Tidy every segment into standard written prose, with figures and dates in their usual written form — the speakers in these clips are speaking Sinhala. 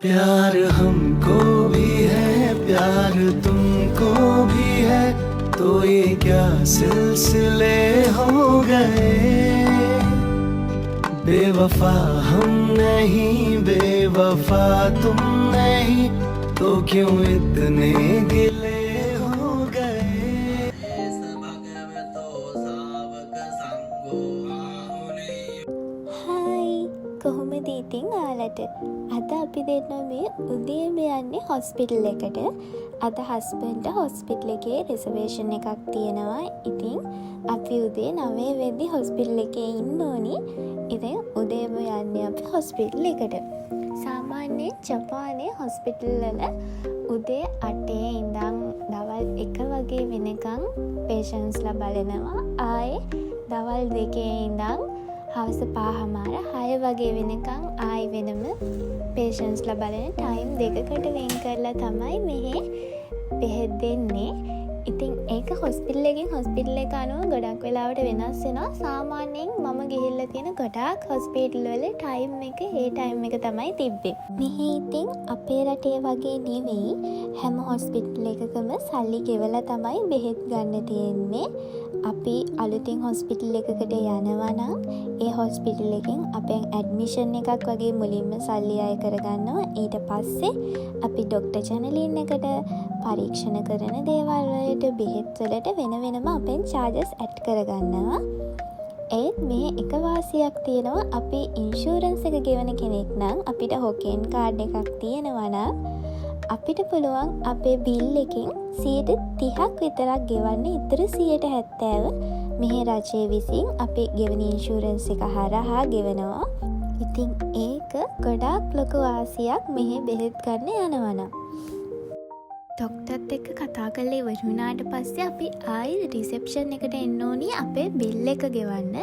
प्यार हमको भी है प्यार तुमको भी है तो ये क्या सिलसिले हो गए। बेवफा हम नहीं बेवफा तुम नहीं तो क्यों इतने गिले हो गए। හායි කොහොමද ඉතින් ඔයාලට? අද අපි දෙන්නා මේ උදේම යන්නේ හොස්පිටල් එකට. අද හස්බන්ඩ්ට හොස්පිටල් එකේ රිසර්වේෂන් එකක් තියෙනවා. ඉතින් අපි උදේ 9 වෙද්දි හොස්පිටල් එකේ ඉන්න ඕනි. ඉතින් උදේම යන්නේ අපි හොස්පිටල් එකට. සාමාන්‍යයෙන් ජපානයේ හොස්පිටල් වල උදේ 8 ඉඳන් දවල් 1 වගේ වෙනකන් පේෂන්ට්ස්ලා බලනවා. ආයේ දවල් 2 ඉඳන් හවස 5:30 වගේ වෙනකන් ආයි වෙනම පේෂන්ට්ස්ලා බලන ටයිම් දෙකකට වෙන් කරලා තමයි මෙහි බෙහෙත් දෙන්නේ. ඉතින් ඒක හොස්පිටල් එකෙන් හොස්පිටල් එක අනුව ගොඩක් වෙලාවට වෙනස් වෙනවා. සාමාන්‍යයෙන් මම ගිහිල්ලා තියෙන ගොඩාක් හොස්පිටල් වල ටයිම් එක ඒ ටයිම් එක තමයි තිබ්බේ. මෙහි ඉතින් අපේ රටේ වගේ නෙවෙයි. හැම හොස්පිටල් එකකම සල්ලි ගෙවලා තමයි බෙහෙත් ගන්න තියෙන්නේ. අපි අලුතින් හොස්පිටල් එකකට යනවා නම් ඒ හොස්පිටල් එකෙන් අපෙන් ඇඩ්මිෂන් එකක් වගේ මුලින්ම සල්ලි අය කරගන්නවා. ඊට පස්සේ අපි ડોක්ටර් ජනලින් එකට පරීක්ෂණ කරන දේවල් වලට බෙහෙත් වලට වෙන වෙනම අපෙන් චාර්ජස් ඇඩ් කරගන්නවා. ඒත් මේ එක වාසියක් තියෙනවා. අපි ඉන්ෂුරන්ස් එක ගෙවන කෙනෙක් නම් අපිට හොකෙන් කාඩ් එකක් තියෙනවා නම් අපිට පුළුවන් අපේ බිල් එකෙන් 30ක් විතරක් ගෙවන්න. ඉතුරු 70% මෙහි රජය විසින් අපේ ගෙවන ඉන්ෂුරන්ස් එක හරහා ගෙවනවා. ඉතින් ඒක ගොඩාක් ලොකු වාසියක් මෙහි බෙහෙත් ගන්න යනවා නම්. ඩොක්ටර්ත් එක්ක කතා කරලා ඉවර වුණාට පස්සේ අපි ආයි රිසෙප්ෂන් එකට එන්න ඕනි අපේ බිල් එක ගෙවන්න.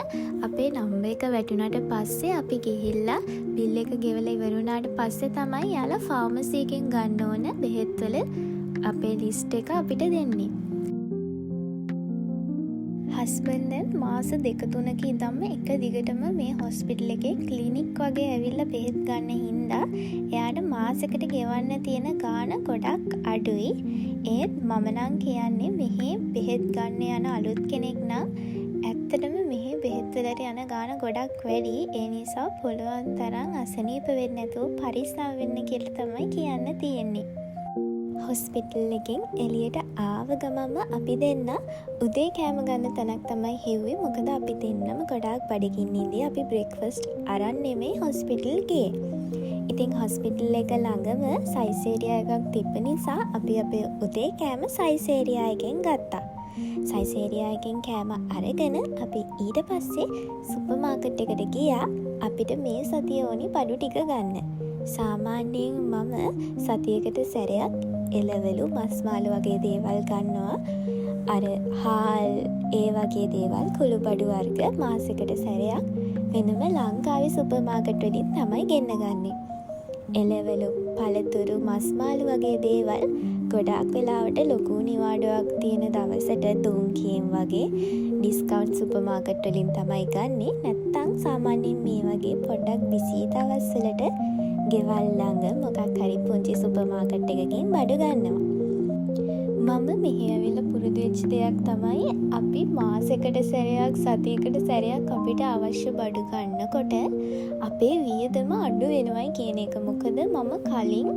අපේ නම්බර් එක වැටුණාට පස්සේ අපි ගිහිල්ලා බිල් එක ගෙවලා ඉවර වුණාට පස්සේ තමයි යාලා ෆාමසි එකෙන් ගන්න ඕන බෙහෙත් වල අපේ ලිස්ට් එක අපිට දෙන්නේ. හස්බන්ඩ්ෙන් මාස 2-3 ඉඳන්ම එක දිගටම මේ හොස්පිටල් එකේ ක්ලිනික් වගේ ඇවිල්ලා බෙහෙත් ගන්න හින්දා එයාට මාසෙකට ගෙවන්න තියෙන ගාණ ගොඩක් අඩුයි. ඒත් මම නම් කියන්නේ මෙහි බෙහෙත් ගන්න යන අලුත් කෙනෙක් නම් ඇත්තටම මෙහි බෙහෙත් වලට යන ගාණ ගොඩක් වැඩි. ඒ නිසා පුළුවන් තරම් අසනීප වෙන්නේ නැතුව පරිස්සම් වෙන්න කියලා තමයි කියන්න තියෙන්නේ. හොස්පිටල් එකෙන් එළියට ආව ගමන්ම අපි දෙන්න උදේ කෑම ගන්න තැනක් තමයි හෙව්වේ. මොකද අපි දෙන්නම ගොඩාක් බඩගින්න ඉඳී අපි බ්‍රේක්ෆාස්ට් අරන් නෙමෙයි හොස්පිටල් ගියේ. ඉතින් හොස්පිටල් එක ළඟම සයිසේරියා එකක් තිබ්බ නිසා අපි අපේ උදේ කෑම සයිසේරියා එකෙන් ගත්තා. සයිසේරියා එකෙන් කෑම අරගෙන අපි ඊට පස්සේ සුපර් මාකට් එකට ගියා අපිට මේ සතිය ඕනි බඩු ටික ගන්න. සාමාන්‍යයෙන් මම සතියකට සැරයක් එළවලු මස් මාළු වගේ දේවල් ගන්නවා. අර හාල් ඒ වගේ දේවල් කුළු බඩු වර්ග මාසෙකට සැරයක් වෙනම ලංකාවේ සුපර් මාකට් වලින් තමයි ගෙන්න ගන්නෙ. එළවලු පළතුරු මස් මාළු වගේ දේවල් ගොඩාක් වෙලාවට ලොකු නිවාඩුවක් තියෙන දවසට දුම්කීම් වගේ ඩිස්කවුන්ට් සුපර් මාකට් වලින් තමයි ගන්නෙ. නැත්තම් සාමාන්‍යයෙන් මේ වගේ පොඩ්ඩක් බිසි දවස් වලට ගෙවල් ළඟ මොකක් හරි පුංචි සුපර් මාකට් එකකින් බඩු ගන්නවා. මම මෙහි ඇවිල්ලා පුරුදු වෙච්ච දෙයක් තමයි අපි මාසෙකට සැරයක් සතියකට සැරයක් අපිට අවශ්‍ය බඩු ගන්නකොට අපේ වියදම අඩු වෙනවයි කියන එක. මොකද මම කලින්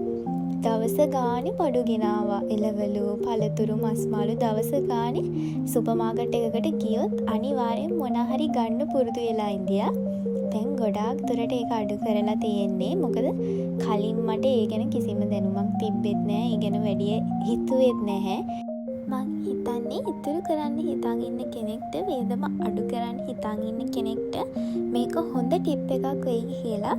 දවස ගානේ බඩු ගෙනාවා. එළවලු පළතුරු මස් මාළු දවස ගානේ සුපර් මාකට් එකකට ගියොත් අනිවාර්යෙන් මොන හරි ගන්න පුරුදු වෙලා ඉඳියා. දැන් ගොඩාක් දුරට ඒක අඩු කරලා තියෙන්නේ. මොකද කලින් මට ඒ ගැන කිසිම දැනුමක් තිබ්බෙත් නැහැ. ඒ ගැන වැඩි හිතුවෙත් නැහැ. මං හිතන්නේ ඉතුරු කරන්න හිතන් ඉන්න කෙනෙක්ට වේදම අඩු කරන්න හිතන් ඉන්න කෙනෙක්ට මේක හොඳ ටිප් එකක් වෙයි කියලා.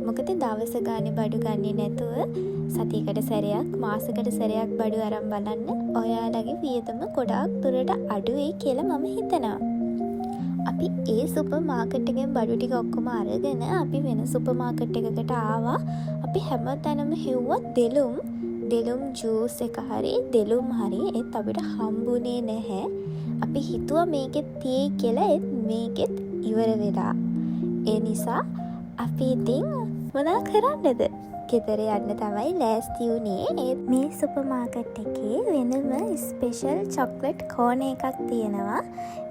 මොකද දවස ගානේ බඩු ගන්නේ නැතුව සතියකට සැරයක් මාසෙකට සැරයක් බඩු අරන් බලන්න ඔයාලගේ වියදම ගොඩාක් දුරට අඩු වෙයි කියලා මම හිතනවා. අපි ඒ සුපර් මාකට් එකෙන් බඩු ටික ඔක්කොම අරගෙන අපි වෙන සුපර් මාකට් එකකට ආවා. අපි හැමතැනම හෙව්වා දෙලුම් ජූස් එක හරි දෙලුම් හරි ඒත් අපිට හම්බුනේ නැහැ. අපි හිතුවා මේකෙත් තියෙයි කියලා. ඒත් මේකෙත් ඉවර වෙලා. ඒ නිසා අපි ඉතින් මොනා කරන්නද? ගෙදර යන්න තමයි ලෑස්ති වුණේ. මේ සුපර් මාකට් එකේ වෙනම ස්පෙෂල් චොක්ලට් කෝන එකක් තියෙනවා.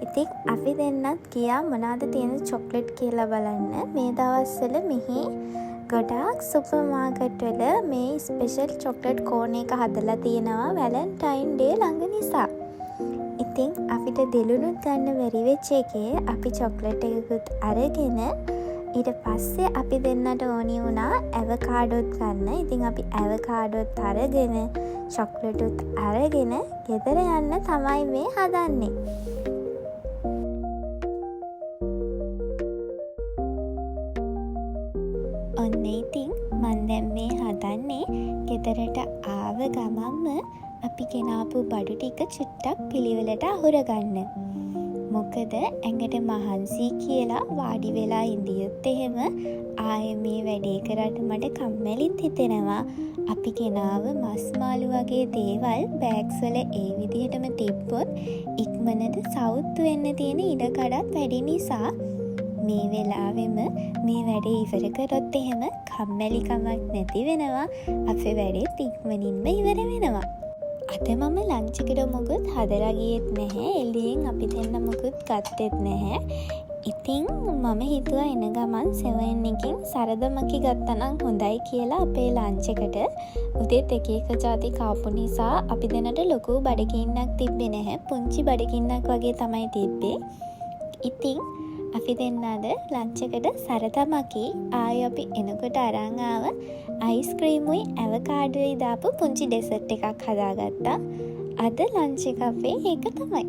ඉතින් අපි දෙන්නත් ගියා මොනවද තියෙන චොක්ලට් කියලා බලන්න. මේ දවස්වල මෙහි ගොඩාක් සුපර් මාකට් වල මේ ස්පෙෂල් චොක්ලට් කෝන එක හදලා තියෙනවා වැලන්ටයින් ඩේ ළඟ නිසා. ඉතින් අපිට දෙලුණුත් ගන්න බැරි වෙච්ච එකේ අපි චොක්ලට් එකකුත් අරගෙන ඊට පස්සේ අපි දෙන්නට ඕනි වුණා ඇවකාඩෝත් ගන්න. ඉතින් අපි ඇවකාඩෝත් අරගෙන චොක්ලට්ුත් අරගෙන ගෙදර යන්න තමයි මේ හදන්නේ. ඔන්න ඉතින් මන් දැන් මේ හදන්නේ ගෙදරට ආව ගමන්ම අපි ගෙනාපු බඩු ටික චුට්ටක් පිළිවෙලට අහුරගන්න. මොකද ඇඟට මහන්සි කියලා වාඩි වෙලා ඉඳියොත් එහෙම ආයෙ මේ වැඩේ කරන්න මට කම්මැලිත් හිතෙනවා. අපි ගෙනාව මස් මාළු වගේ දේවල් බෑග්ස් වල ඒ විදිහටම තිබ්බොත් ඉක්මනට සවුත්තු වෙන්න තියෙන ඉඩකඩත් වැඩි නිසා මේ වෙලාවෙම මේ වැඩේ ඉවර කරොත් එහෙම කම්මැලිකමක් නැති වෙනවා. අපේ වැඩේත් ඉක්මනින්ම ඉවර වෙනවා. අද මම ලන්ච් එකට මොකුත් හදලා ගියෙත් නැහැ. එළියෙන් අපි දෙන්න මොකුත් ගත්තෙත් නැහැ. ඉතින් මම හිතුවා එන ගමන් 7 එකකින් සරදමකි ගත්තනම් හොඳයි කියලා අපේ ලන්ච් එකට. උදේත් එක එක જાති කාපු නිසා අපි දෙන්නට ලොකු බඩගින්නක් තිබ්බේ නැහැ. පුංචි බඩගින්නක් වගේ තමයි තිබ්බේ. ඉතින් අපි දෙන්නාද ලන්ච් එකට සරදමකි ආයෙ අපි එනකොට අරන් ආව අයිස්ක්‍රීමුයි ඇවකාඩෝයි දාපු පුංචි ඩෙසර්ට් එකක් හදාගත්තා. අද ලන්ච් එක අපේ ඒක තමයි.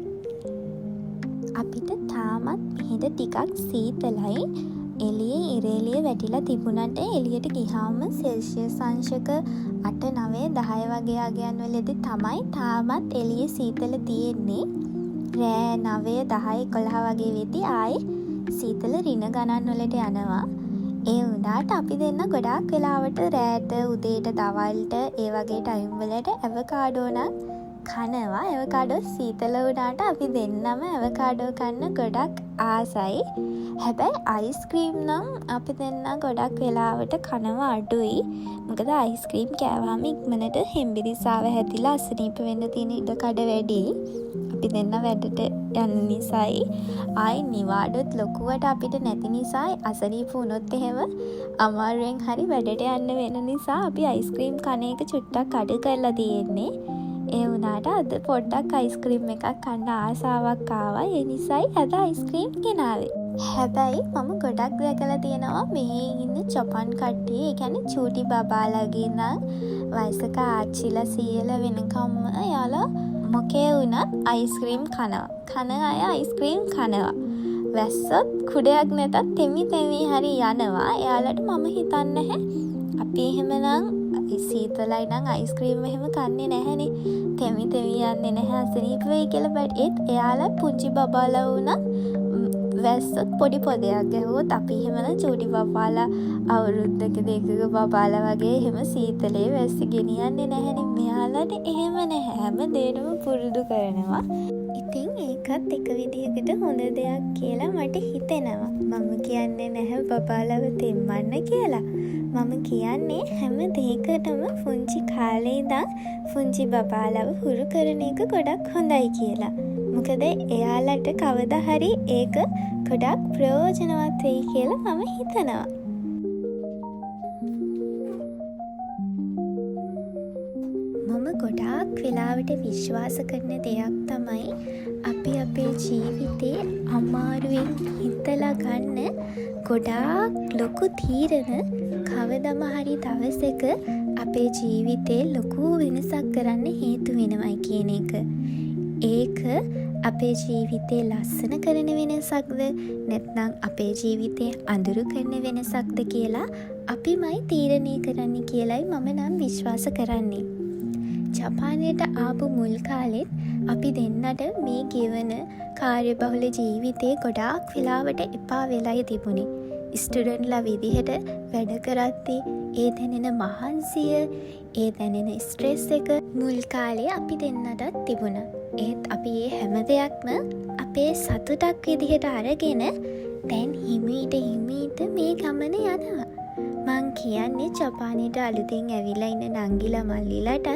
අපිට තාමත් මෙහෙද ටිකක් සීතලයි. එළියේ ඉරේලිය වැටිලා තිබුණට එළියට ගියාම සෙල්සියස් අංශක 8 9 10 වගේ ආගයන් වලදී තමයි තාමත් එළියේ සීතල තියෙන්නේ. රෑ 9 10 11 වගේ වෙද්දී ආයේ සීතල රින ගණන් වලට යනවා. ඒ වුණාට අපි දෙන්න ගොඩාක් වෙලාවට රෑට උදේට දවල්ට ඒ වගේ ටයිම් වලට ඇවකාඩෝ නම් කනවා. ඇවකාඩෝ සීතල වුණාට අපි දෙන්නම ඇවකාඩෝ කන්න ගොඩක් ආසයි. හැබැයි අයිස්ක්‍රීම් නම් අපි දෙන්න ගොඩක් වෙලාවට කනවා අඩුයි. මොකද අයිස්ක්‍රීම් කෑවහම ඉක්මනට හෙම්බිරිස්සාව හැදිලා අසනීප වෙන්න තියෙන ඉඩකඩ වැඩි. අපි දෙන්න වැඩට යන නිසායි ආයි නිවාඩුත් ලොකුවට අපිට නැති නිසායි අසනීප වුණොත් එහෙම අමාරුවෙන් හරි වැඩට යන්න වෙන නිසා අපි අයිස්ක්‍රීම් කන එක චුට්ටක් අඩු කරලා තියෙන්නේ. ඒ වුණාට අද පොඩ්ඩක් අයිස්ක්‍රීම් එකක් කන්න ආසාවක් ආවා. ඒ නිසායි අද අයිස්ක්‍රීම් ගෙනාවේ. හැබැයි මම ගොඩක් දැකලා තියෙනවා මේ ඉන්න ජපාන් කට්ටිය, ඒ කියන්නේ චූටි බබාලාගේ නම් වයසක ආච්චිලා සීයලා වෙනකම්ම යාලා මොකේ වුණත් අයිස්ක්‍රීම් කනවා. කන අය අයිස්ක්‍රීම් කනවා. වැස්සොත් කුඩයක් නැතත් තෙමි හරි යනවා. එයාලට මම හිතන්නේ නැහැ අපි එහෙමනම් සීතලයි නම් අයිස්ක්‍රීම් එහෙම කන්නේ නැහැනේ. තෙමි යන්නේ නැහැ අසනීප වෙයි කියලා. බට් ඒත් එයාලා පුංචි බබාලා වුණත් වැස්සොත් පොඩි පොදයක් ගැහුවොත් අපි එහෙමනම් චූටි බබාලා අවුරුද්දක දෙකක බබාලා වගේ එහෙම සීතලේ වැස්ස ගෙනියන්නේ නැහැනේ. මෙයාලට එහෙම නැහැ. හැම දෙයකම පුරුදු කරනවා. ඉතින් ඒකත් එක විදිහකට හොඳ දෙයක් කියලා මට හිතෙනවා. මම කියන්නේ නැහැ බබාලව තෙම්මන්න කියලා. මම කියන්නේ හැම දෙයකටම පුංචි කාලේ ඉඳන් පුංචි බබාලව හුරු කරන එක ගොඩක් හොඳයි කියලා. මොකද එයාලට කවදා හරි ඒක ගොඩක් ප්‍රයෝජනවත් වෙයි කියලා මම හිතනවා. මම ගොඩාක් වෙලාවට විශ්වාස කරන දෙයක් තමයි අපි අපේ ජීවිතේ අමාරුවෙන් හිතලා ගන්න ගොඩාක් ලොකු තීරණ කවදම හරි දවසක අපේ ජීවිතේ ලොකු වෙනසක් කරන්න හේතු වෙනවයි කියන එක. ඒක අපේ ජීවිතේ ලස්සන කරන වෙනසක්ද නැත්නම් අපේ ජීවිතේ අඳුරු කරන වෙනසක්ද කියලා අපිමයි තීරණය කරන්න කියලයි මම නම් විශ්වාස කරන්නේ. ජපානයට ආපු මුල් කාලෙත් අපි දෙන්නට මේ ගෙවන කාර්යබහුල ජීවිතේ ගොඩාක් වෙලාවට එපා වෙලයි තිබුණේ. ස්ටුඩන්ට්ලා විදිහට වැඩ කරද්දී ඒ දැනෙන මහන්සිය, ඒ දැනෙන ස්ට්‍රෙස් එක මුල් කාලේ අපි දෙන්නටත් තිබුණා. ඒත් අපි ඒ හැම දෙයක්ම අපේ සතුටක් විදිහට අරගෙන දැන් හිමීට මේ ගමන යනවා. මං කියන්නේ ජපානයට අලුතෙන් ඇවිල්ලා ඉන්න නංගිලා මල්ලිලාටත්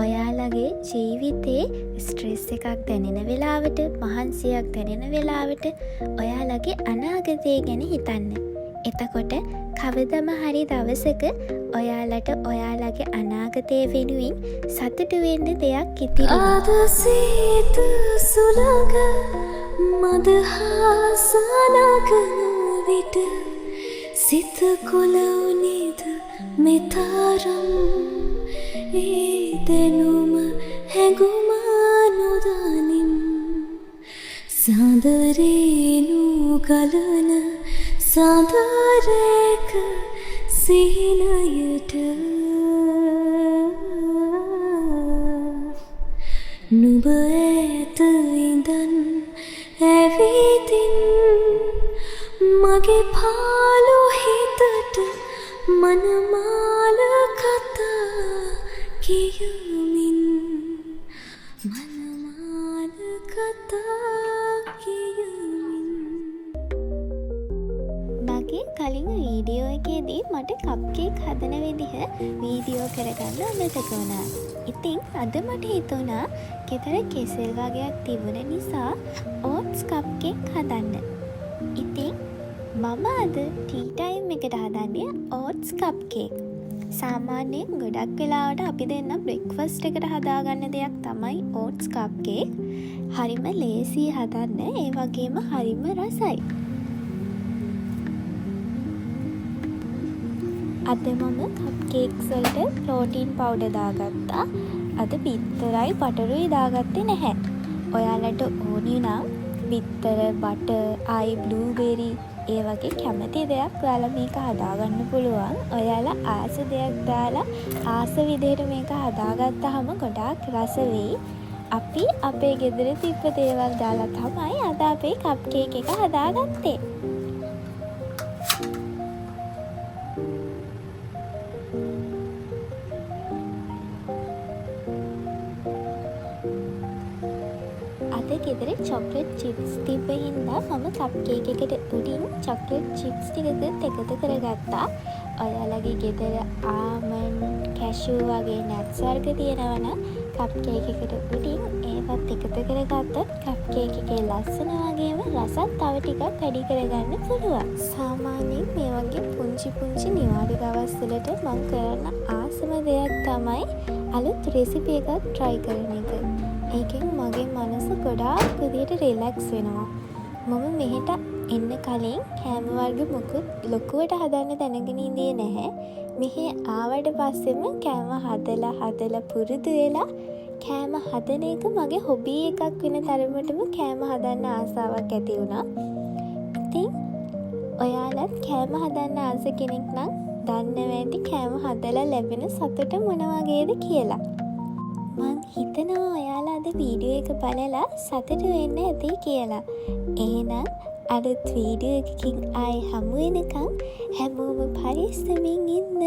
ඔයාලගේ ජීවිතේ ස්ට්‍රෙස් එකක් දැනෙන වෙලාවට, මහන්සියක් දැනෙන වෙලාවට ඔයාලගේ අනාගතය ගැන හිතන්න. එතකොට කවදම හරි දවසක ඔයාලට ඔයාලගේ අනාගතය වෙනුවෙන් සතුටු වෙන්න දෙයක් ඉතිරි. අද සීත සුළඟ මදහසනගන විට සිත කොළවුනිද මෙතරම් ඒ දැනුම හැඟුම නොදනිම් සඳරේනු ගලන සඳරේක සිහිනයට නුඹ ඇත ඉඳන් ඇවිදින් මගේ පාළු හිතට මනමාල කතා කියමින් මනමාල කතා කියමින්. මගේ කලින් වීඩියෝ එකේදී මට කප්කේක් හදන විදිහ වීඩියෝ කරගන්න අමතක වුණා. ඉතින් අද මට හිතුණා ගෙදර කෙසෙල් වගේක් තිබුණ නිසා ඕට්ස් කප්කේක් හදන්න. ඉතින් මම අද ටී ටයිම් එකට හදන්නේ ඕට්ස් කප්කේක්. සාමාන්‍යයෙන් ගොඩක් වෙලාවට අපි දෙන්න බ්‍රෙක්ෆාස්ට් එකට හදාගන්න දෙයක් තමයි ඕට්ස් කප්කේක්. හරිම ලේසි හදන්න, ඒ වගේම හරිම රසයි. අද මම කප්කේක්ස් වලට ප්‍රෝටීන් පවුඩර් දාගත්තා. අද බිත්තරයි බටරුයි දාගත්තේ නැහැ. ඔයාලට ඕනි නම් බිත්තර, බටර්, ආයි බ්ලූබෙරි ඒ වගේ කැමති දෙයක් ඔයාලා මේක හදාගන්න පුළුවන්. ඔයාලා ආස දෙයක් දාලා ආස විදිහට මේක හදාගත්තාම ගොඩාක් රස වෙයි. අපි අපේ ගෙදර තිබ්බ දේවල් දාලා තමයි අද අපේ කප්කේක් එක හදාගත්තේ. අද ගෙදර චොක්ලට් චිප්ස් තිබ්බ හින්දා මම කප්කේක් එකට උඩින් චොක්ලට් චිප්ස් ටිකකුත් එකතු කරගත්තා. ඔයාලගේ ගෙදර ආමන්ඩ්, කැෂූ වගේ නට්ස් වර්ග තියෙනවා නම් කප්කේක් එකට උඩින් ඒවත් එකතු කරගත්තොත් කප්කේක් එකේ ලස්සන වගේම රසත් තව ටිකක් වැඩි කරගන්න පුළුවන්. සාමාන්‍යයෙන් මේ වගේ පුංචි පුංචි නිවාඩු දවස් වලට මම කරන ආසම දෙයක් තමයි අලුත් රෙසිපි එකක් try කරන එක. ඒකෙන් මගේ මනස ගොඩාක් විදියට රිලැක්ස් වෙනවා. මම මෙහෙට එන්න කලින් කෑම වර්ග මොකුත් ලොකුවට හදන්න දැනගෙන ඉඳියේ නැහැ. මෙහෙ ආවට පස්සෙම කෑම හදලා පුරුදු වෙලා කෑම හදන එක මගේ හොබි එකක් වෙන තරමටම කෑම හදන්න ආසාවක් ඇති වුණා. ඉතින් ඔයාලත් කෑම හදන්න ආස කෙනෙක් නම් දන්නවා ඇති කෑම හදලා ලැබෙන සතුට මොන වගේද කියලා. මං හිතනවා ඔයාලා අද වීඩියෝ එක බලලා සතුටු වෙන්න ඇති කියලා. එහෙනම් අලුත් වීඩියෝ එකකින් ආයෙ හමු වෙනකම් හැමෝම පරිස්සමින් ඉන්න.